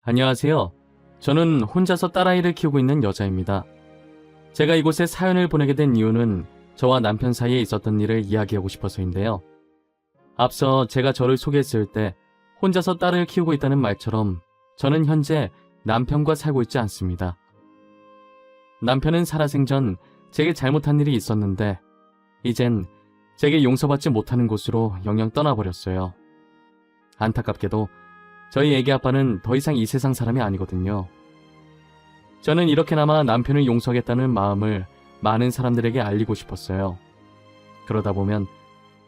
안녕하세요. 저는 혼자서 딸아이를 키우고 있는 여자입니다. 제가 이곳에 사연을 보내게 된 이유는 저와 남편 사이에 있었던 일을 이야기하고 싶어서인데요. 앞서 제가 저를 소개했을 때 혼자서 딸을 키우고 있다는 말처럼 저는 현재 남편과 살고 있지 않습니다. 남편은 살아생전 제게 잘못한 일이 있었는데 이젠 제게 용서받지 못하는 곳으로 영영 떠나버렸어요. 안타깝게도 저희 애기 아빠는 더 이상 이 세상 사람이 아니거든요. 저는 이렇게나마 남편을 용서하겠다는 마음을 많은 사람들에게 알리고 싶었어요. 그러다 보면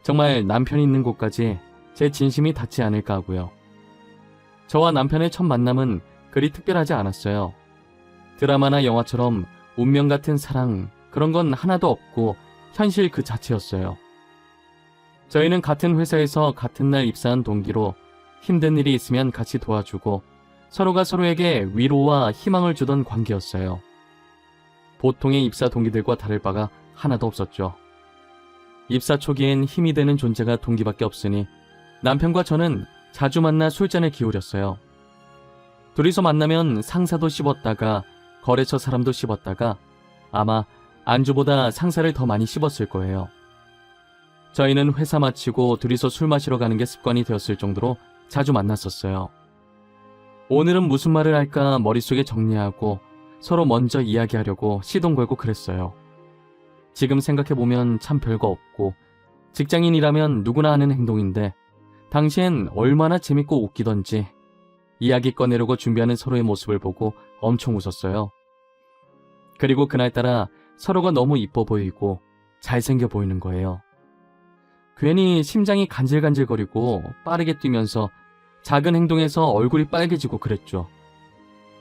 정말 남편이 있는 곳까지 제 진심이 닿지 않을까 하고요. 저와 남편의 첫 만남은 그리 특별하지 않았어요. 드라마나 영화처럼 운명 같은 사랑, 그런 건 하나도 없고 현실 그 자체였어요. 저희는 같은 회사에서 같은 날 입사한 동기로 힘든 일이 있으면 같이 도와주고 서로가 서로에게 위로와 희망을 주던 관계였어요. 보통의 입사 동기들과 다를 바가 하나도 없었죠. 입사 초기엔 힘이 되는 존재가 동기밖에 없으니 남편과 저는 자주 만나 술잔을 기울였어요. 둘이서 만나면 상사도 씹었다가 거래처 사람도 씹었다가 아마 안주보다 상사를 더 많이 씹었을 거예요. 저희는 회사 마치고 둘이서 술 마시러 가는 게 습관이 되었을 정도로 자주 만났었어요. 오늘은 무슨 말을 할까 머릿속에 정리하고 서로 먼저 이야기하려고 시동 걸고 그랬어요. 지금 생각해보면 참 별거 없고 직장인이라면 누구나 하는 행동인데 당시엔 얼마나 재밌고 웃기던지 이야기 꺼내려고 준비하는 서로의 모습을 보고 엄청 웃었어요. 그리고 그날따라 서로가 너무 이뻐 보이고 잘생겨 보이는 거예요. 괜히 심장이 간질간질거리고 빠르게 뛰면서 작은 행동에서 얼굴이 빨개지고 그랬죠.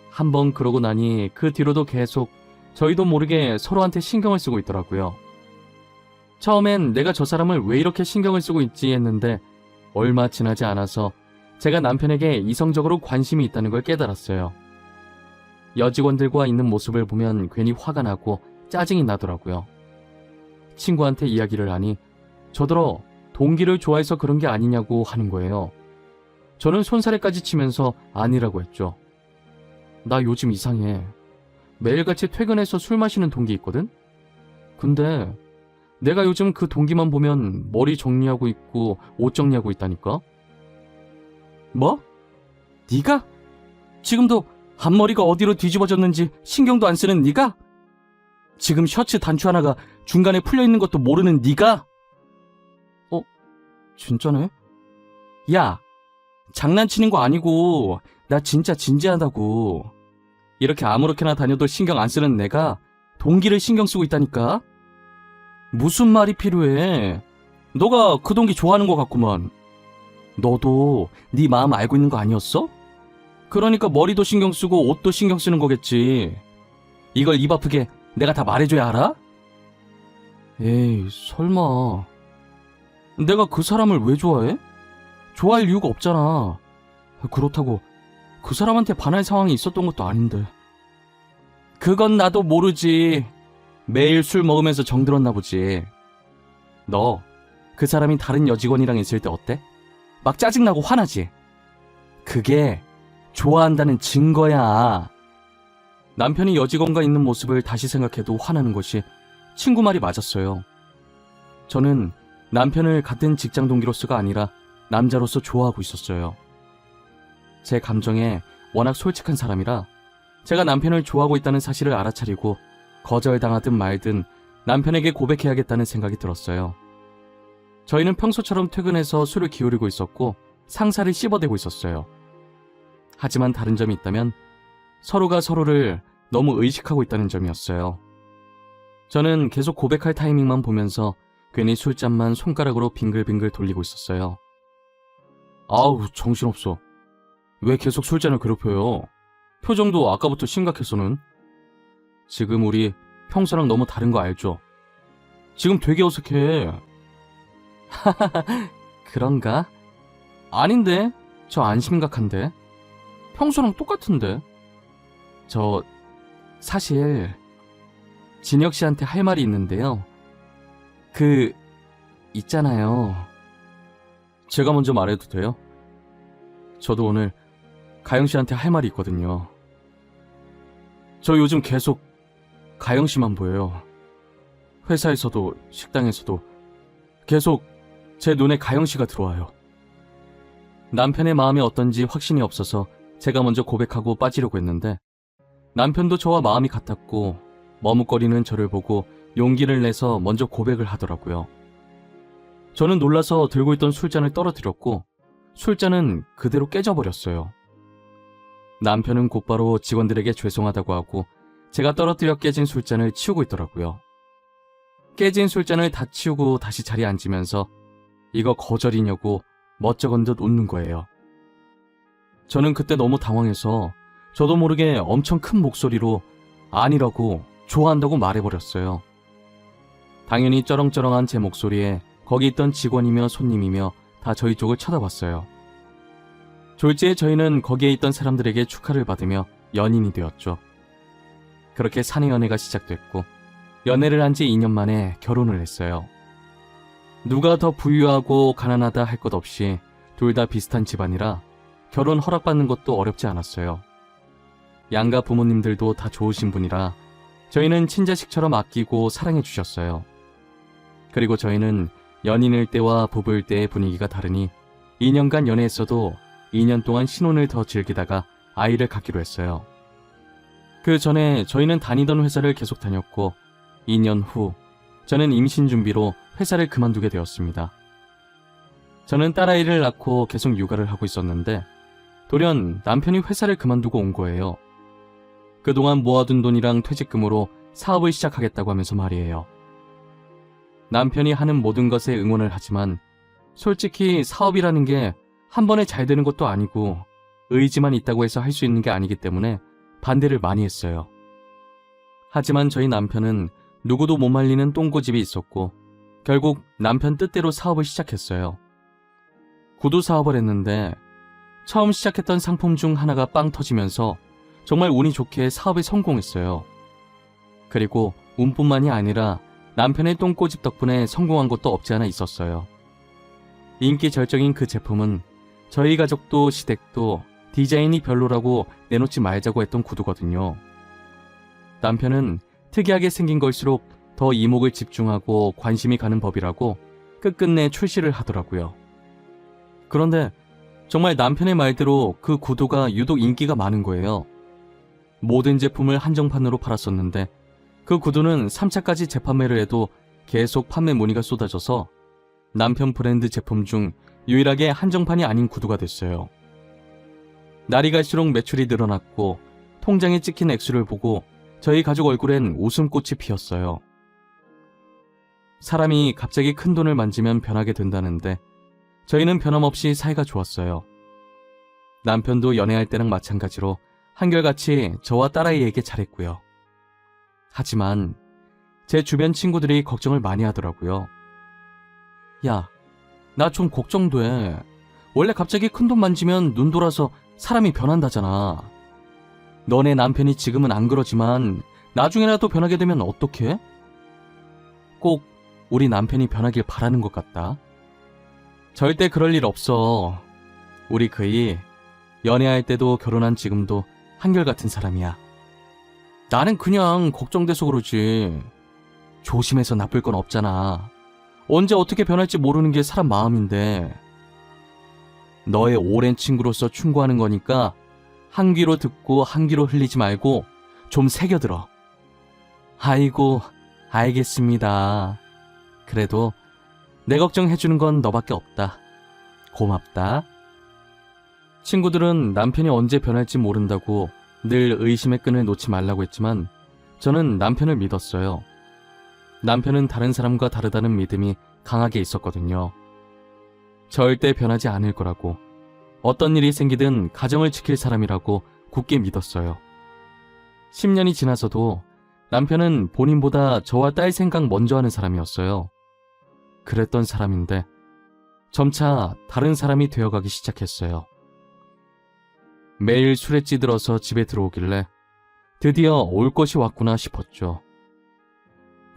한번 그러고 나니 그 뒤로도 계속 저희도 모르게 서로한테 신경을 쓰고 있더라고요. 처음엔 내가 저 사람을 왜 이렇게 신경을 쓰고 있지 했는데 얼마 지나지 않아서 제가 남편에게 이성적으로 관심이 있다는 걸 깨달았어요. 여직원들과 있는 모습을 보면 괜히 화가 나고 짜증이 나더라고요. 친구한테 이야기를 하니 저더러 동기를 좋아해서 그런 게 아니냐고 하는 거예요. 저는 손사래까지 치면서 아니라고 했죠. 나 요즘 이상해. 매일같이 퇴근해서 술 마시는 동기 있거든? 근데 내가 요즘 그 동기만 보면 머리 정리하고 있고 옷 정리하고 있다니까? 뭐? 네가? 지금도 앞머리가 어디로 뒤집어졌는지 신경도 안 쓰는 네가? 지금 셔츠 단추 하나가 중간에 풀려있는 것도 모르는 네가? 진짜네? 야, 장난치는 거 아니고 나 진짜 진지하다고. 이렇게 아무렇게나 다녀도 신경 안 쓰는 내가 동기를 신경 쓰고 있다니까? 무슨 말이 필요해? 너가 그 동기 좋아하는 거 같구만. 너도 네 마음 알고 있는 거 아니었어? 그러니까 머리도 신경 쓰고 옷도 신경 쓰는 거겠지. 이걸 입 아프게 내가 다 말해줘야 알아? 에이, 설마. 내가 그 사람을 왜 좋아해? 좋아할 이유가 없잖아. 그렇다고 그 사람한테 반할 상황이 있었던 것도 아닌데. 그건 나도 모르지. 매일 술 먹으면서 정들었나 보지. 너 그 사람이 다른 여직원이랑 있을 때 어때? 막 짜증나고 화나지? 그게 좋아한다는 증거야. 남편이 여직원과 있는 모습을 다시 생각해도 화나는 것이 친구 말이 맞았어요. 저는 남편을 같은 직장 동기로서가 아니라 남자로서 좋아하고 있었어요. 제 감정에 워낙 솔직한 사람이라 제가 남편을 좋아하고 있다는 사실을 알아차리고 거절당하든 말든 남편에게 고백해야겠다는 생각이 들었어요. 저희는 평소처럼 퇴근해서 술을 기울이고 있었고 상사를 씹어대고 있었어요. 하지만 다른 점이 있다면 서로가 서로를 너무 의식하고 있다는 점이었어요. 저는 계속 고백할 타이밍만 보면서 괜히 술잔만 손가락으로 빙글빙글 돌리고 있었어요. 아우, 정신없어. 왜 계속 술잔을 괴롭혀요? 표정도 아까부터 심각해서는. 지금 우리 평소랑 너무 다른 거 알죠? 지금 되게 어색해. 하하하, 그런가? 아닌데? 저 안 심각한데? 평소랑 똑같은데? 저 사실 진혁 씨한테 할 말이 있는데요. 있잖아요. 제가 먼저 말해도 돼요? 저도 오늘 가영 씨한테 할 말이 있거든요. 저 요즘 계속 가영 씨만 보여요. 회사에서도 식당에서도 계속 제 눈에 가영 씨가 들어와요. 남편의 마음이 어떤지 확신이 없어서 제가 먼저 고백하고 빠지려고 했는데 남편도 저와 마음이 같았고 머뭇거리는 저를 보고 용기를 내서 먼저 고백을 하더라고요. 저는 놀라서 들고 있던 술잔을 떨어뜨렸고 술잔은 그대로 깨져버렸어요. 남편은 곧바로 직원들에게 죄송하다고 하고 제가 떨어뜨려 깨진 술잔을 치우고 있더라고요. 깨진 술잔을 다 치우고 다시 자리에 앉으면서 이거 거절이냐고 멋쩍은 듯 웃는 거예요. 저는 그때 너무 당황해서 저도 모르게 엄청 큰 목소리로 아니라고 좋아한다고 말해버렸어요. 당연히 쩌렁쩌렁한 제 목소리에 거기 있던 직원이며 손님이며 다 저희 쪽을 쳐다봤어요. 졸지에 저희는 거기에 있던 사람들에게 축하를 받으며 연인이 되었죠. 그렇게 사내 연애가 시작됐고 연애를 한 지 2년 만에 결혼을 했어요. 누가 더 부유하고 가난하다 할 것 없이 둘 다 비슷한 집안이라 결혼 허락받는 것도 어렵지 않았어요. 양가 부모님들도 다 좋으신 분이라 저희는 친자식처럼 아끼고 사랑해 주셨어요. 그리고 저희는 연인일 때와 부부일 때의 분위기가 다르니 2년간 연애했어도 2년 동안 신혼을 더 즐기다가 아이를 갖기로 했어요. 그 전에 저희는 다니던 회사를 계속 다녔고 2년 후 저는 임신 준비로 회사를 그만두게 되었습니다. 저는 딸아이를 낳고 계속 육아를 하고 있었는데 돌연 남편이 회사를 그만두고 온 거예요. 그동안 모아둔 돈이랑 퇴직금으로 사업을 시작하겠다고 하면서 말이에요. 남편이 하는 모든 것에 응원을 하지만 솔직히 사업이라는 게 한 번에 잘 되는 것도 아니고 의지만 있다고 해서 할 수 있는 게 아니기 때문에 반대를 많이 했어요. 하지만 저희 남편은 누구도 못 말리는 똥고집이 있었고 결국 남편 뜻대로 사업을 시작했어요. 구두 사업을 했는데 처음 시작했던 상품 중 하나가 빵 터지면서 정말 운이 좋게 사업에 성공했어요. 그리고 운뿐만이 아니라 남편의 똥고집 덕분에 성공한 것도 없지 않아 있었어요. 인기 절정인 그 제품은 저희 가족도 시댁도 디자인이 별로라고 내놓지 말자고 했던 구두거든요. 남편은 특이하게 생긴 걸수록 더 이목을 집중하고 관심이 가는 법이라고 끝끝내 출시를 하더라고요. 그런데 정말 남편의 말대로 그 구두가 유독 인기가 많은 거예요. 모든 제품을 한정판으로 팔았었는데 그 구두는 3차까지 재판매를 해도 계속 판매 문의가 쏟아져서 남편 브랜드 제품 중 유일하게 한정판이 아닌 구두가 됐어요. 날이 갈수록 매출이 늘어났고 통장에 찍힌 액수를 보고 저희 가족 얼굴엔 웃음꽃이 피었어요. 사람이 갑자기 큰 돈을 만지면 변하게 된다는데 저희는 변함없이 사이가 좋았어요. 남편도 연애할 때랑 마찬가지로 한결같이 저와 딸아이에게 잘했고요. 하지만 제 주변 친구들이 걱정을 많이 하더라고요. 야, 나 좀 걱정돼. 원래 갑자기 큰 돈 만지면 눈 돌아서 사람이 변한다잖아. 너네 남편이 지금은 안 그러지만 나중에라도 변하게 되면 어떡해? 꼭 우리 남편이 변하길 바라는 것 같다. 절대 그럴 일 없어. 우리 그이 연애할 때도 결혼한 지금도 한결같은 사람이야. 나는 그냥 걱정돼서 그러지. 조심해서 나쁠 건 없잖아. 언제 어떻게 변할지 모르는 게 사람 마음인데. 너의 오랜 친구로서 충고하는 거니까 한 귀로 듣고 한 귀로 흘리지 말고 좀 새겨들어. 아이고, 알겠습니다. 그래도 내 걱정해주는 건 너밖에 없다. 고맙다. 친구들은 남편이 언제 변할지 모른다고 늘 의심의 끈을 놓지 말라고 했지만 저는 남편을 믿었어요. 남편은 다른 사람과 다르다는 믿음이 강하게 있었거든요. 절대 변하지 않을 거라고, 어떤 일이 생기든 가정을 지킬 사람이라고 굳게 믿었어요. 10년이 지나서도 남편은 본인보다 저와 딸 생각 먼저 하는 사람이었어요. 그랬던 사람인데 점차 다른 사람이 되어가기 시작했어요. 매일 술에 찌들어서 집에 들어오길래 드디어 올 것이 왔구나 싶었죠.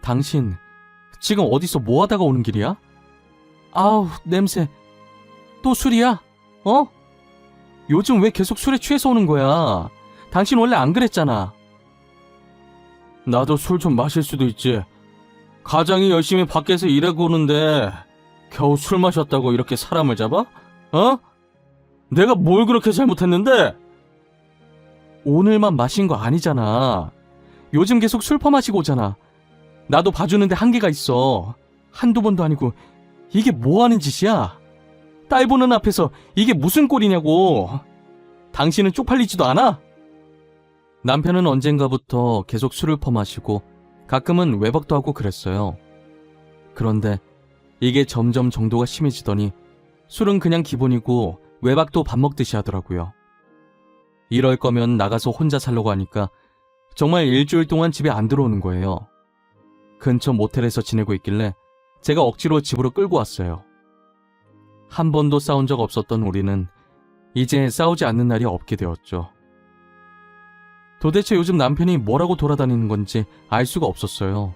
당신 지금 어디서 뭐 하다가 오는 길이야? 아우, 냄새. 또 술이야? 어? 요즘 왜 계속 술에 취해서 오는 거야? 당신 원래 안 그랬잖아. 나도 술 좀 마실 수도 있지. 가장이 열심히 밖에서 일하고 오는데 겨우 술 마셨다고 이렇게 사람을 잡아? 어? 내가 뭘 그렇게 잘못했는데? 오늘만 마신 거 아니잖아. 요즘 계속 술 퍼마시고 오잖아. 나도 봐주는데 한계가 있어. 한두 번도 아니고 이게 뭐 하는 짓이야? 딸 보는 앞에서 이게 무슨 꼴이냐고. 당신은 쪽팔리지도 않아? 남편은 언젠가부터 계속 술을 퍼마시고 가끔은 외박도 하고 그랬어요. 그런데 이게 점점 정도가 심해지더니 술은 그냥 기본이고 외박도 밥 먹듯이 하더라고요. 이럴 거면 나가서 혼자 살려고 하니까 정말 일주일 동안 집에 안 들어오는 거예요. 근처 모텔에서 지내고 있길래 제가 억지로 집으로 끌고 왔어요. 한 번도 싸운 적 없었던 우리는 이제 싸우지 않는 날이 없게 되었죠. 도대체 요즘 남편이 뭐라고 돌아다니는 건지 알 수가 없었어요.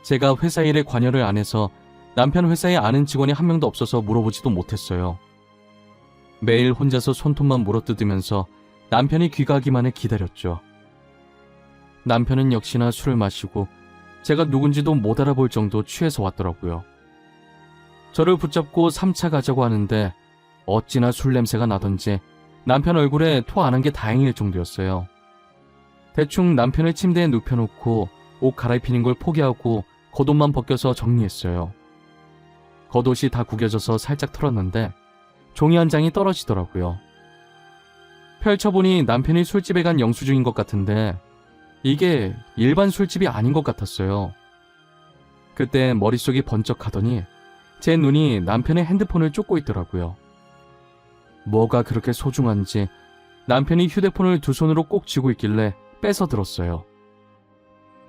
제가 회사 일에 관여를 안 해서 남편 회사에 아는 직원이 한 명도 없어서 물어보지도 못했어요. 매일 혼자서 손톱만 물어뜯으면서 남편이 귀가하기만을 기다렸죠. 남편은 역시나 술을 마시고 제가 누군지도 못 알아볼 정도 취해서 왔더라고요. 저를 붙잡고 3차 가자고 하는데 어찌나 술 냄새가 나던지 남편 얼굴에 토 안 한 게 다행일 정도였어요. 대충 남편을 침대에 눕혀놓고 옷 갈아입히는 걸 포기하고 겉옷만 벗겨서 정리했어요. 겉옷이 다 구겨져서 살짝 털었는데 종이 한 장이 떨어지더라고요. 펼쳐보니 남편이 술집에 간 영수증인 것 같은데 이게 일반 술집이 아닌 것 같았어요. 그때 머릿속이 번쩍하더니 제 눈이 남편의 핸드폰을 쫓고 있더라고요. 뭐가 그렇게 소중한지 남편이 휴대폰을 두 손으로 꼭 쥐고 있길래 뺏어 들었어요.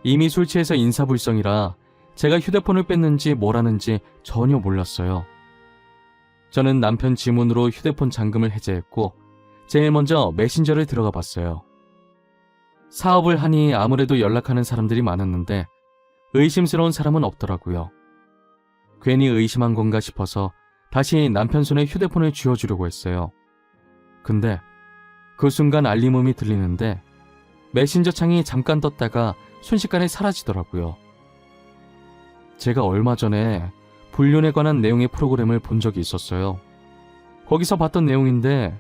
이미 술 취해서 인사불성이라 제가 휴대폰을 뺐는지 뭘 하는지 전혀 몰랐어요. 저는 남편 지문으로 휴대폰 잠금을 해제했고 제일 먼저 메신저를 들어가 봤어요. 사업을 하니 아무래도 연락하는 사람들이 많았는데 의심스러운 사람은 없더라고요. 괜히 의심한 건가 싶어서 다시 남편 손에 휴대폰을 쥐어주려고 했어요. 근데 그 순간 알림음이 들리는데 메신저 창이 잠깐 떴다가 순식간에 사라지더라고요. 제가 얼마 전에 불륜에 관한 내용의 프로그램을 본 적이 있었어요. 거기서 봤던 내용인데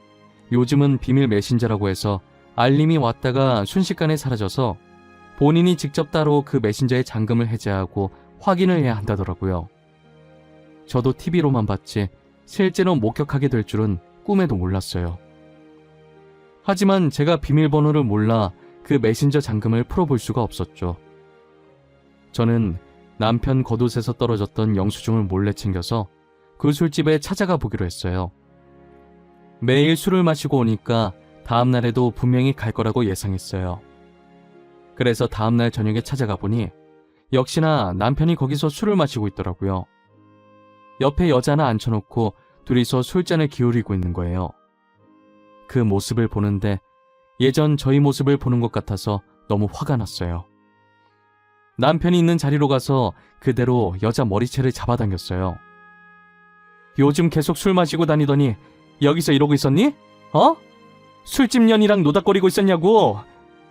요즘은 비밀 메신저라고 해서 알림이 왔다가 순식간에 사라져서 본인이 직접 따로 그 메신저의 잠금을 해제하고 확인을 해야 한다더라고요. 저도 TV로만 봤지 실제로 목격하게 될 줄은 꿈에도 몰랐어요. 하지만 제가 비밀번호를 몰라 그 메신저 잠금을 풀어볼 수가 없었죠. 저는 남편 겉옷에서 떨어졌던 영수증을 몰래 챙겨서 그 술집에 찾아가 보기로 했어요. 매일 술을 마시고 오니까 다음날에도 분명히 갈 거라고 예상했어요. 그래서 다음날 저녁에 찾아가 보니 역시나 남편이 거기서 술을 마시고 있더라고요. 옆에 여자 하나 앉혀놓고 둘이서 술잔을 기울이고 있는 거예요. 그 모습을 보는데 예전 저희 모습을 보는 것 같아서 너무 화가 났어요. 남편이 있는 자리로 가서 그대로 여자 머리채를 잡아당겼어요. 요즘 계속 술 마시고 다니더니 여기서 이러고 있었니? 어? 술집년이랑 노닥거리고 있었냐고.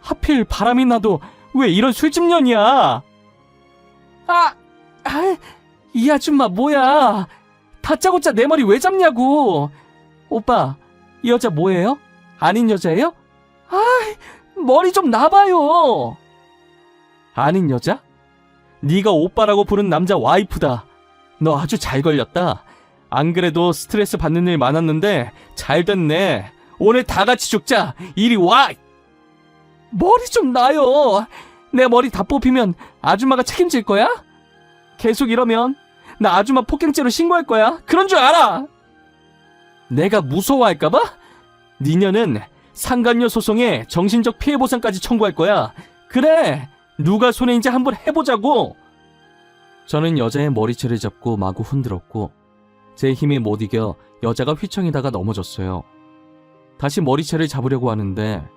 하필 바람이 나도 왜 이런 술집년이야. 이 아줌마 뭐야. 다짜고짜 내 머리 왜 잡냐고. 오빠, 이 여자 뭐예요? 아닌 여자예요? 머리 좀 놔봐요. 아닌 여자? 네가 오빠라고 부른 남자 와이프다. 너 아주 잘 걸렸다. 안 그래도 스트레스 받는 일 많았는데 잘 됐네. 오늘 다 같이 죽자. 이리 와. 머리 좀 놔요. 내 머리 다 뽑히면 아줌마가 책임질 거야? 계속 이러면 나 아줌마 폭행죄로 신고할 거야. 그런 줄 알아. 내가 무서워할까봐? 니녀는 상간녀 소송에 정신적 피해 보상까지 청구할 거야. 그래, 누가 손해인지 한번 해보자고. 저는 여자의 머리채를 잡고 마구 흔들었고 제 힘이 못 이겨 여자가 휘청이다가 넘어졌어요. 다시 머리채를 잡으려고 하는데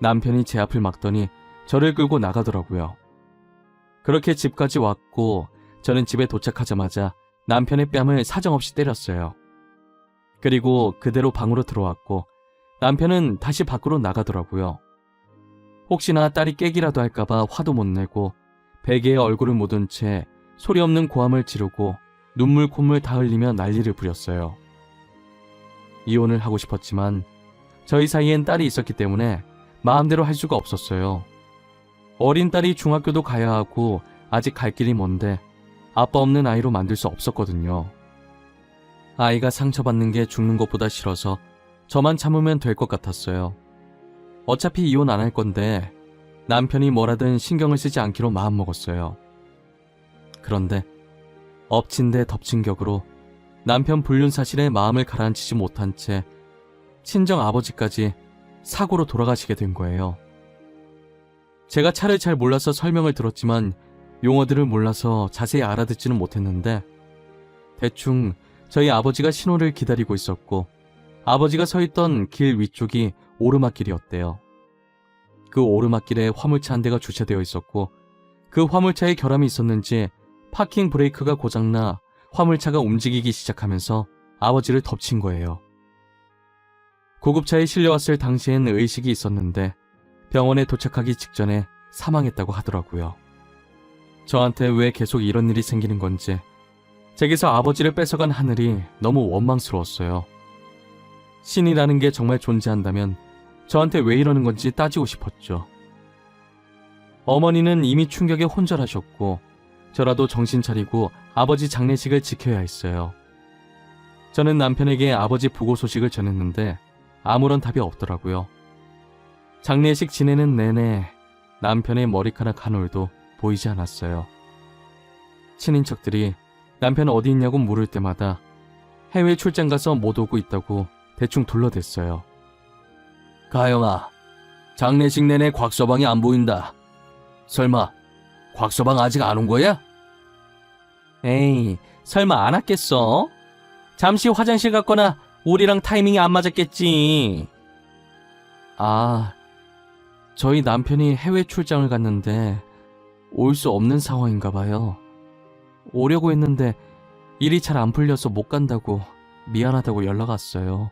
남편이 제 앞을 막더니 저를 끌고 나가더라고요. 그렇게 집까지 왔고 저는 집에 도착하자마자 남편의 뺨을 사정없이 때렸어요. 그리고 그대로 방으로 들어왔고 남편은 다시 밖으로 나가더라고요. 혹시나 딸이 깨기라도 할까봐 화도 못 내고 베개에 얼굴을 묻은 채 소리 없는 고함을 지르고 눈물 콧물 다 흘리며 난리를 부렸어요. 이혼을 하고 싶었지만 저희 사이엔 딸이 있었기 때문에 마음대로 할 수가 없었어요. 어린 딸이 중학교도 가야 하고 아직 갈 길이 먼데 아빠 없는 아이로 만들 수 없었거든요. 아이가 상처받는 게 죽는 것보다 싫어서 저만 참으면 될 것 같았어요. 어차피 이혼 안 할 건데 남편이 뭐라든 신경을 쓰지 않기로 마음먹었어요. 그런데 엎친 데 덮친 격으로 남편 불륜 사실에 마음을 가라앉히지 못한 채 친정 아버지까지 사고로 돌아가시게 된 거예요. 제가 차를 잘 몰라서 설명을 들었지만 용어들을 몰라서 자세히 알아듣지는 못했는데 대충 저희 아버지가 신호를 기다리고 있었고 아버지가 서 있던 길 위쪽이 오르막길이었대요. 그 오르막길에 화물차 한 대가 주차되어 있었고 그 화물차에 결함이 있었는지 파킹 브레이크가 고장나 화물차가 움직이기 시작하면서 아버지를 덮친 거예요. 구급차에 실려왔을 당시엔 의식이 있었는데 병원에 도착하기 직전에 사망했다고 하더라고요. 저한테 왜 계속 이런 일이 생기는 건지 제게서 아버지를 뺏어간 하늘이 너무 원망스러웠어요. 신이라는 게 정말 존재한다면 저한테 왜 이러는 건지 따지고 싶었죠. 어머니는 이미 충격에 혼절하셨고 저라도 정신 차리고 아버지 장례식을 지켜야 했어요. 저는 남편에게 아버지 부고 소식을 전했는데 아무런 답이 없더라고요. 장례식 지내는 내내 남편의 머리카락 한 올도 보이지 않았어요. 친인척들이 남편 어디 있냐고 물을 때마다 해외 출장 가서 못 오고 있다고 대충 둘러댔어요. 가영아, 장례식 내내 곽서방이 안 보인다. 설마 곽서방 아직 안 온 거야? 에이, 설마 안 왔겠어? 잠시 화장실 갔거나 우리랑 타이밍이 안 맞았겠지. 아, 저희 남편이 해외 출장을 갔는데 올 수 없는 상황인가 봐요. 오려고 했는데 일이 잘 안 풀려서 못 간다고 미안하다고 연락 왔어요.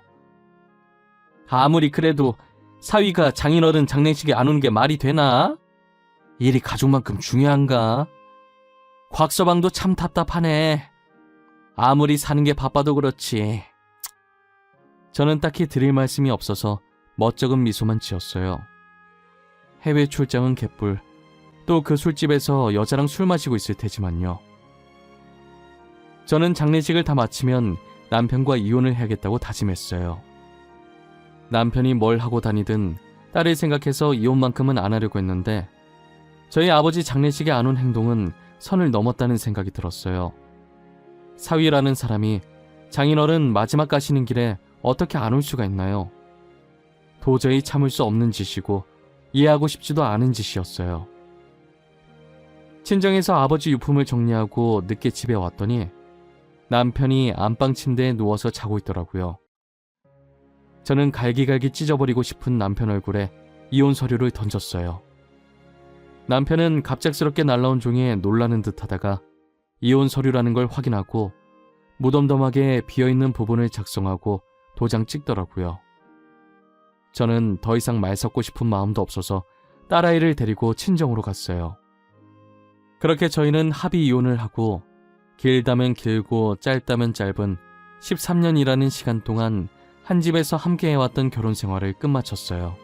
아무리 그래도 사위가 장인어른 장례식에 안 오는 게 말이 되나? 일이 가족만큼 중요한가? 곽서방도 참 답답하네. 아무리 사는 게 바빠도 그렇지. 저는 딱히 드릴 말씀이 없어서 멋쩍은 미소만 지었어요. 해외 출장은 개뿔. 또 그 술집에서 여자랑 술 마시고 있을 테지만요. 저는 장례식을 다 마치면 남편과 이혼을 해야겠다고 다짐했어요. 남편이 뭘 하고 다니든 딸을 생각해서 이혼만큼은 안 하려고 했는데 저희 아버지 장례식에 안 온 행동은 선을 넘었다는 생각이 들었어요. 사위라는 사람이 장인어른 마지막 가시는 길에 어떻게 안 올 수가 있나요? 도저히 참을 수 없는 짓이고 이해하고 싶지도 않은 짓이었어요. 친정에서 아버지 유품을 정리하고 늦게 집에 왔더니 남편이 안방 침대에 누워서 자고 있더라고요. 저는 갈기갈기 찢어버리고 싶은 남편 얼굴에 이혼 서류를 던졌어요. 남편은 갑작스럽게 날라온 종이에 놀라는 듯 하다가 이혼 서류라는 걸 확인하고 무덤덤하게 비어있는 부분을 작성하고 도장 찍더라고요. 저는 더 이상 말 섞고 싶은 마음도 없어서 딸아이를 데리고 친정으로 갔어요. 그렇게 저희는 합의 이혼을 하고 길다면 길고 짧다면 짧은 13년이라는 시간 동안 한 집에서 함께 해왔던 결혼 생활을 끝마쳤어요.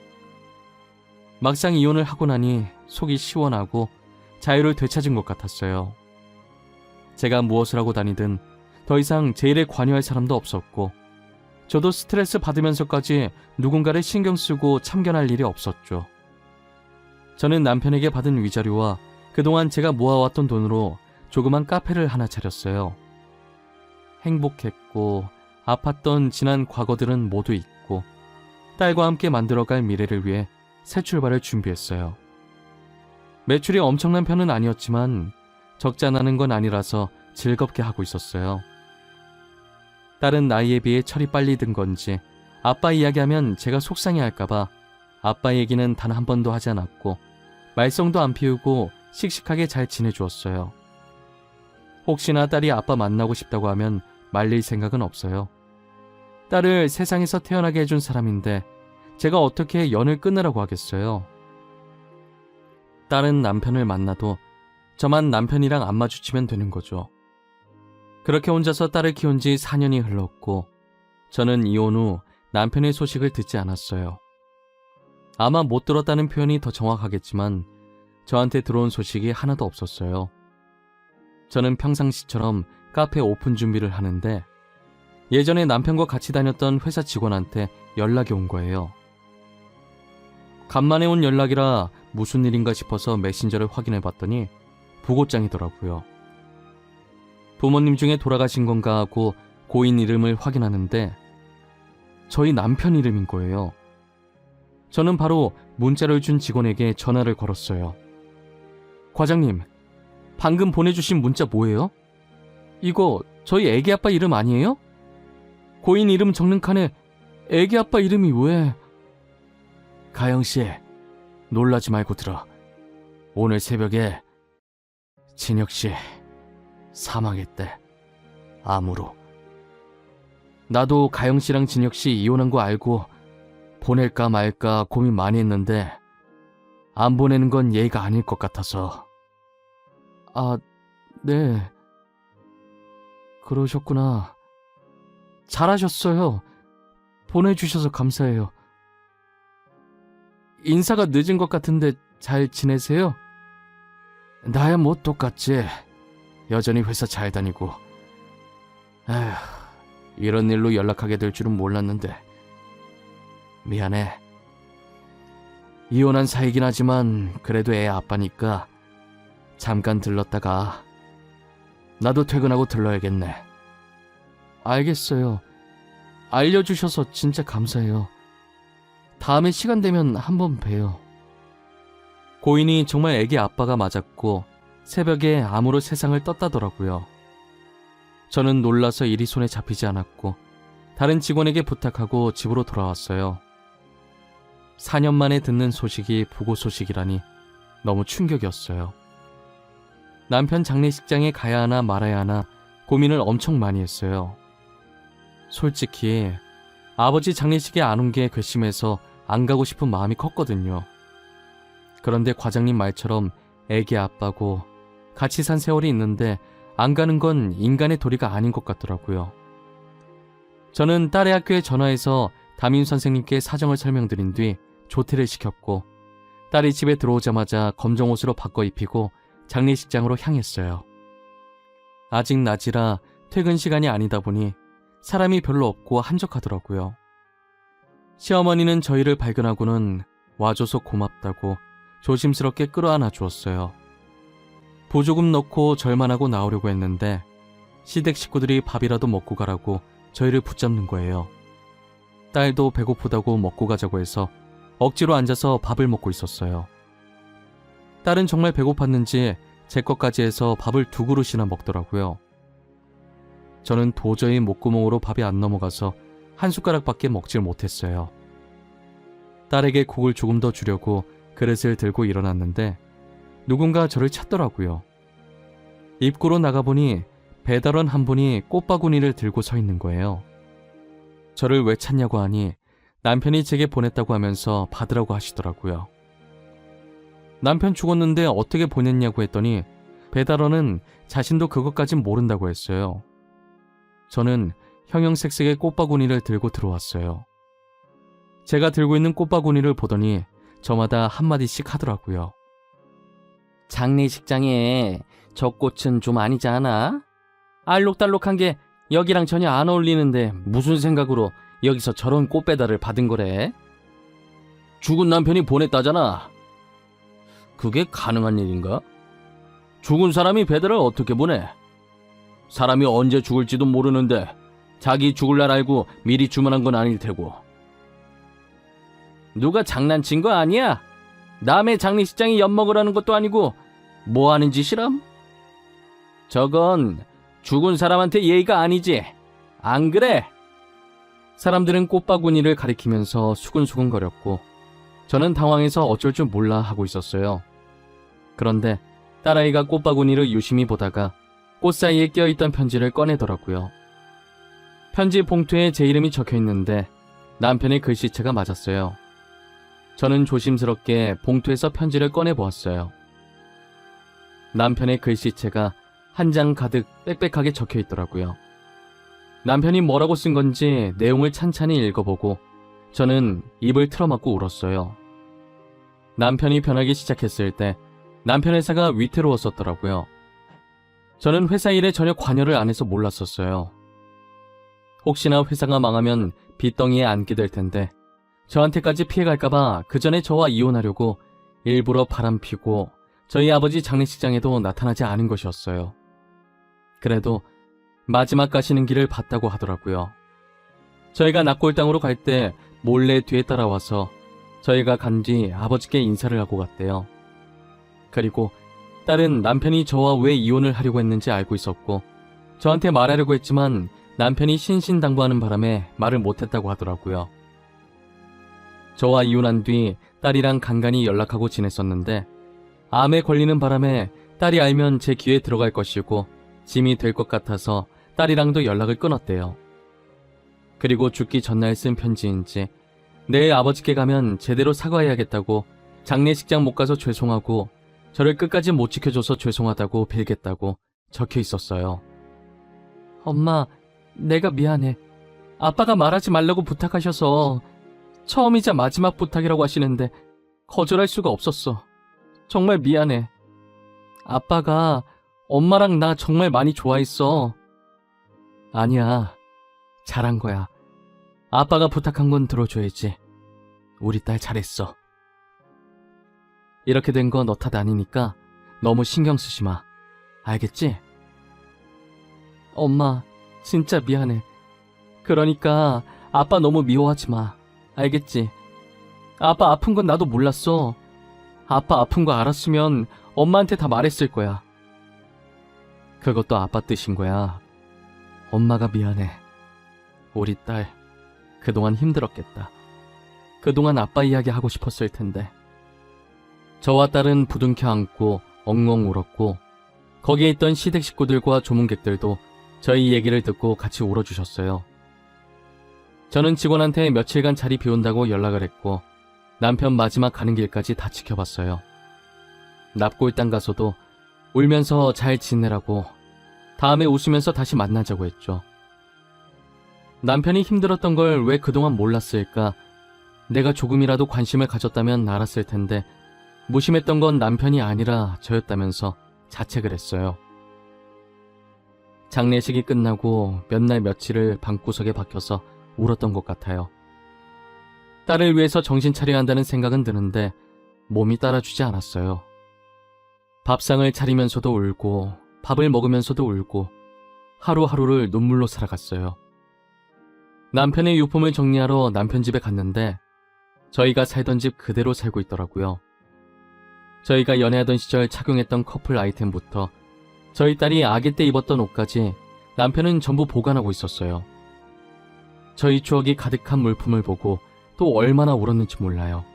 막상 이혼을 하고 나니 속이 시원하고 자유를 되찾은 것 같았어요. 제가 무엇을 하고 다니든 더 이상 제 일에 관여할 사람도 없었고 저도 스트레스 받으면서까지 누군가를 신경 쓰고 참견할 일이 없었죠. 저는 남편에게 받은 위자료와 그동안 제가 모아왔던 돈으로 조그만 카페를 하나 차렸어요. 행복했고 아팠던 지난 과거들은 모두 잊고 딸과 함께 만들어갈 미래를 위해 새 출발을 준비했어요. 매출이 엄청난 편은 아니었지만 적지 않은 건 아니라서 즐겁게 하고 있었어요. 딸은 나이에 비해 철이 빨리 든 건지 아빠 이야기하면 제가 속상해할까봐 아빠 얘기는 단 한 번도 하지 않았고 말썽도 안 피우고 씩씩하게 잘 지내주었어요. 혹시나 딸이 아빠 만나고 싶다고 하면 말릴 생각은 없어요. 딸을 세상에서 태어나게 해준 사람인데 제가 어떻게 연을 끊으라고 하겠어요. 딸은 남편을 만나도 저만 남편이랑 안 마주치면 되는 거죠. 그렇게 혼자서 딸을 키운 지 4년이 흘렀고 저는 이혼 후 남편의 소식을 듣지 않았어요. 아마 못 들었다는 표현이 더 정확하겠지만 저한테 들어온 소식이 하나도 없었어요. 저는 평상시처럼 카페 오픈 준비를 하는데 예전에 남편과 같이 다녔던 회사 직원한테 연락이 온 거예요. 간만에 온 연락이라 무슨 일인가 싶어서 메신저를 확인해봤더니 부고장이더라고요. 부모님 중에 돌아가신 건가 하고 고인 이름을 확인하는데 저희 남편 이름인 거예요. 저는 바로 문자를 준 직원에게 전화를 걸었어요. 과장님, 방금 보내주신 문자 뭐예요? 이거 저희 애기 아빠 이름 아니에요? 고인 이름 적는 칸에 애기 아빠 이름이 왜? 가영씨, 놀라지 말고 들어. 오늘 새벽에 진혁씨 사망했대. 암으로. 나도 가영씨랑 진혁씨 이혼한 거 알고 보낼까 말까 고민 많이 했는데 안 보내는 건 예의가 아닐 것 같아서. 아, 네. 그러셨구나. 잘하셨어요. 보내주셔서 감사해요. 인사가 늦은 것 같은데 잘 지내세요? 나야 뭐 똑같지. 여전히 회사 잘 다니고. 에휴, 이런 일로 연락하게 될 줄은 몰랐는데 미안해. 이혼한 사이긴 하지만 그래도 애 아빠니까 잠깐 들렀다가 나도 퇴근하고 들러야겠네. 알겠어요. 알려주셔서 진짜 감사해요. 다음에 시간 되면 한번 봬요. 고인이 정말 애기 아빠가 맞았고 새벽에 암으로 세상을 떴다더라고요. 저는 놀라서 일이 손에 잡히지 않았고 다른 직원에게 부탁하고 집으로 돌아왔어요. 4년 만에 듣는 소식이 부고 소식이라니 너무 충격이었어요. 남편 장례식장에 가야 하나 말아야 하나 고민을 엄청 많이 했어요. 솔직히 아버지 장례식에 안 온 게 괘씸해서 안 가고 싶은 마음이 컸거든요. 그런데 과장님 말처럼 애기 아빠고 같이 산 세월이 있는데 안 가는 건 인간의 도리가 아닌 것 같더라고요. 저는 딸의 학교에 전화해서 담임 선생님께 사정을 설명드린 뒤 조퇴를 시켰고 딸이 집에 들어오자마자 검정 옷으로 바꿔 입히고 장례식장으로 향했어요. 아직 낮이라 퇴근 시간이 아니다 보니 사람이 별로 없고 한적하더라고요. 시어머니는 저희를 발견하고는 와줘서 고맙다고 조심스럽게 끌어안아 주었어요. 보조금 넣고 절만하고 나오려고 했는데 시댁 식구들이 밥이라도 먹고 가라고 저희를 붙잡는 거예요. 딸도 배고프다고 먹고 가자고 해서 억지로 앉아서 밥을 먹고 있었어요. 딸은 정말 배고팠는지 제 것까지 해서 밥을 2그릇이나 먹더라고요. 저는 도저히 목구멍으로 밥이 안 넘어가서 한 숟가락밖에 먹질 못했어요. 딸에게 국을 조금 더 주려고 그릇을 들고 일어났는데 누군가 저를 찾더라고요. 입구로 나가보니 배달원 한 분이 꽃바구니를 들고 서 있는 거예요. 저를 왜 찾냐고 하니 남편이 제게 보냈다고 하면서 받으라고 하시더라고요. 남편 죽었는데 어떻게 보냈냐고 했더니 배달원은 자신도 그것까진 모른다고 했어요. 저는 형형색색의 꽃바구니를 들고 들어왔어요. 제가 들고 있는 꽃바구니를 보더니 저마다 한마디씩 하더라고요. 장례식장에 저 꽃은 좀 아니지 않아? 알록달록한 게 여기랑 전혀 안 어울리는데 무슨 생각으로 여기서 저런 꽃 배달을 받은 거래? 죽은 남편이 보냈다잖아. 그게 가능한 일인가? 죽은 사람이 배달을 어떻게 보내? 사람이 언제 죽을지도 모르는데 자기 죽을 날 알고 미리 주문한 건 아닐 테고. 누가 장난친 거 아니야? 남의 장례식장에 엿먹으라는 것도 아니고 뭐 하는 짓이람? 저건 죽은 사람한테 예의가 아니지. 안 그래? 사람들은 꽃바구니를 가리키면서 수근수근거렸고 저는 당황해서 어쩔 줄 몰라 하고 있었어요. 그런데 딸아이가 꽃바구니를 유심히 보다가 꽃 사이에 껴있던 편지를 꺼내더라고요. 편지 봉투에 제 이름이 적혀있는데 남편의 글씨체가 맞았어요. 저는 조심스럽게 봉투에서 편지를 꺼내 보았어요. 남편의 글씨체가 한 장 가득 빽빽하게 적혀 있더라고요. 남편이 뭐라고 쓴 건지 내용을 찬찬히 읽어보고 저는 입을 틀어막고 울었어요. 남편이 변하기 시작했을 때 남편 회사가 위태로웠었더라고요. 저는 회사 일에 전혀 관여를 안 해서 몰랐었어요. 혹시나 회사가 망하면 빚덩이에 앉게 될 텐데 저한테까지 피해갈까봐 그 전에 저와 이혼하려고 일부러 바람피고 저희 아버지 장례식장에도 나타나지 않은 것이었어요. 그래도 마지막 가시는 길을 봤다고 하더라고요. 저희가 낙골당으로 갈 때 몰래 뒤에 따라와서 저희가 간 뒤 아버지께 인사를 하고 갔대요. 그리고 딸은 남편이 저와 왜 이혼을 하려고 했는지 알고 있었고 저한테 말하려고 했지만 남편이 신신당부하는 바람에 말을 못했다고 하더라고요. 저와 이혼한 뒤 딸이랑 간간히 연락하고 지냈었는데 암에 걸리는 바람에 딸이 알면 제 귀에 들어갈 것이고 짐이 될 것 같아서 딸이랑도 연락을 끊었대요. 그리고 죽기 전날 쓴 편지인지 내일 아버지께 가면 제대로 사과해야겠다고 장례식장 못 가서 죄송하고 저를 끝까지 못 지켜줘서 죄송하다고 빌겠다고 적혀 있었어요. 엄마, 내가 미안해. 아빠가 말하지 말라고 부탁하셔서 처음이자 마지막 부탁이라고 하시는데 거절할 수가 없었어. 정말 미안해. 아빠가 엄마랑 나 정말 많이 좋아했어. 아니야, 잘한 거야. 아빠가 부탁한 건 들어줘야지. 우리 딸 잘했어. 이렇게 된 거 너 탓 아니니까 너무 신경 쓰지 마. 알겠지? 엄마, 진짜 미안해. 그러니까 아빠 너무 미워하지 마. 알겠지? 아빠 아픈 건 나도 몰랐어. 아빠 아픈 거 알았으면 엄마한테 다 말했을 거야. 그것도 아빠 뜻인 거야. 엄마가 미안해. 우리 딸 그동안 힘들었겠다. 그동안 아빠 이야기 하고 싶었을 텐데. 저와 딸은 부둥켜 안고 엉엉 울었고 거기에 있던 시댁 식구들과 조문객들도 저희 얘기를 듣고 같이 울어주셨어요. 저는 직원한테 며칠간 자리 비운다고 연락을 했고 남편 마지막 가는 길까지 다 지켜봤어요. 납골당 가서도 울면서 잘 지내라고 다음에 웃으면서 다시 만나자고 했죠. 남편이 힘들었던 걸 왜 그동안 몰랐을까? 내가 조금이라도 관심을 가졌다면 알았을 텐데 무심했던 건 남편이 아니라 저였다면서 자책을 했어요. 장례식이 끝나고 몇 날 며칠을 방구석에 박혀서 울었던 것 같아요. 딸을 위해서 정신 차려야 한다는 생각은 드는데 몸이 따라주지 않았어요. 밥상을 차리면서도 울고 밥을 먹으면서도 울고 하루하루를 눈물로 살아갔어요. 남편의 유품을 정리하러 남편 집에 갔는데 저희가 살던 집 그대로 살고 있더라고요. 저희가 연애하던 시절 착용했던 커플 아이템부터 저희 딸이 아기 때 입었던 옷까지 남편은 전부 보관하고 있었어요. 저희 추억이 가득한 물품을 보고 또 얼마나 울었는지 몰라요.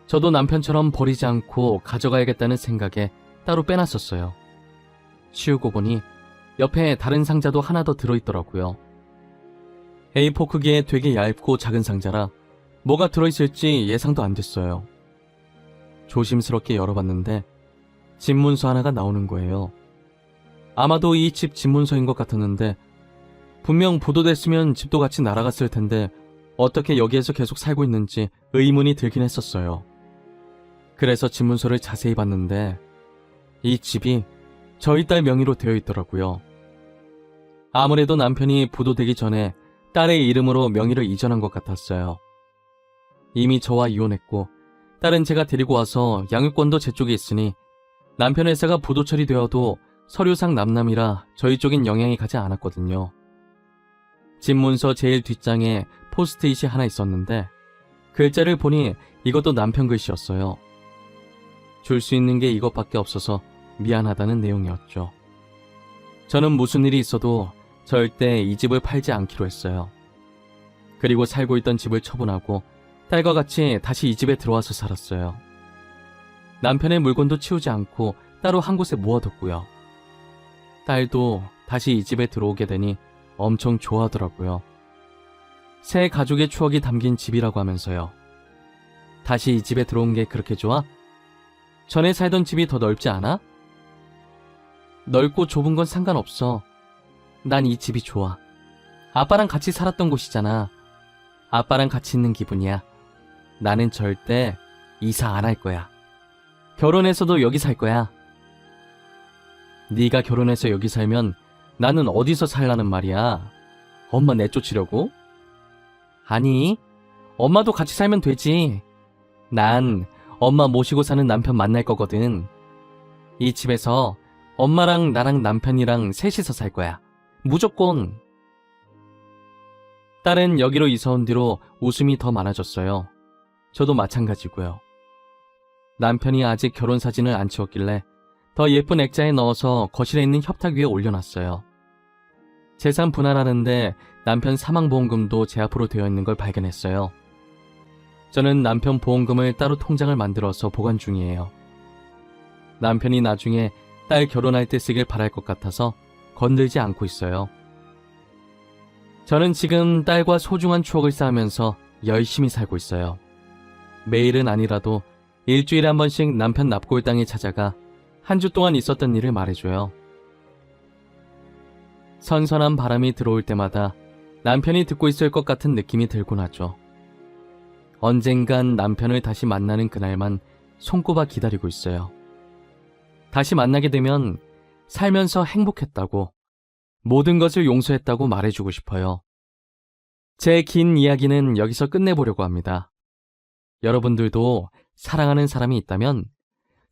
저도 남편처럼 버리지 않고 가져가야겠다는 생각에 따로 빼놨었어요. 치우고 보니 옆에 다른 상자도 하나 더 들어있더라고요. A4 크기의 되게 얇고 작은 상자라 뭐가 들어있을지 예상도 안 됐어요. 조심스럽게 열어봤는데 집문서 하나가 나오는 거예요. 아마도 이 집 집문서인 것 같았는데 분명 부도됐으면 집도 같이 날아갔을 텐데 어떻게 여기에서 계속 살고 있는지 의문이 들긴 했었어요. 그래서 집문서를 자세히 봤는데 이 집이 저희 딸 명의로 되어 있더라고요. 아무래도 남편이 부도되기 전에 딸의 이름으로 명의를 이전한 것 같았어요. 이미 저와 이혼했고 딸은 제가 데리고 와서 양육권도 제 쪽에 있으니 남편 회사가 부도 처리되어도 서류상 남남이라 저희 쪽엔 영향이 가지 않았거든요. 집문서 제일 뒷장에 포스트잇이 하나 있었는데 글자를 보니 이것도 남편 글씨였어요. 줄 수 있는 게 이것밖에 없어서 미안하다는 내용이었죠. 저는 무슨 일이 있어도 절대 이 집을 팔지 않기로 했어요. 그리고 살고 있던 집을 처분하고 딸과 같이 다시 이 집에 들어와서 살았어요. 남편의 물건도 치우지 않고 따로 한 곳에 모아뒀고요. 딸도 다시 이 집에 들어오게 되니 엄청 좋아하더라고요. 새 가족의 추억이 담긴 집이라고 하면서요. 다시 이 집에 들어온 게 그렇게 좋아? 전에 살던 집이 더 넓지 않아? 넓고 좁은 건 상관없어. 난 이 집이 좋아. 아빠랑 같이 살았던 곳이잖아. 아빠랑 같이 있는 기분이야. 나는 절대 이사 안 할 거야. 결혼해서도 여기 살 거야. 네가 결혼해서 여기 살면 나는 어디서 살라는 말이야? 엄마 내쫓으려고? 아니, 엄마도 같이 살면 되지. 난 엄마 모시고 사는 남편 만날 거거든. 이 집에서 엄마랑 나랑 남편이랑 셋이서 살 거야. 무조건. 딸은 여기로 이사 온 뒤로 웃음이 더 많아졌어요. 저도 마찬가지고요. 남편이 아직 결혼 사진을 안 찍었길래 더 예쁜 액자에 넣어서 거실에 있는 협탁 위에 올려놨어요. 재산 분할하는데 남편 사망보험금도 제 앞으로 되어 있는 걸 발견했어요. 저는 남편 보험금을 따로 통장을 만들어서 보관 중이에요. 남편이 나중에 딸 결혼할 때 쓰길 바랄 것 같아서 건들지 않고 있어요. 저는 지금 딸과 소중한 추억을 쌓으면서 열심히 살고 있어요. 매일은 아니라도 일주일에 한 번씩 남편 납골당에 찾아가 한 주 동안 있었던 일을 말해줘요. 선선한 바람이 들어올 때마다 남편이 듣고 있을 것 같은 느낌이 들곤 하죠. 언젠간 남편을 다시 만나는 그날만 손꼽아 기다리고 있어요. 다시 만나게 되면 살면서 행복했다고, 모든 것을 용서했다고 말해주고 싶어요. 제 긴 이야기는 여기서 끝내보려고 합니다. 여러분들도 사랑하는 사람이 있다면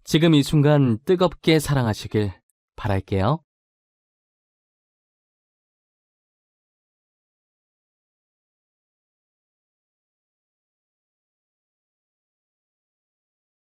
지금 이 순간 뜨겁게 사랑하시길 바랄게요.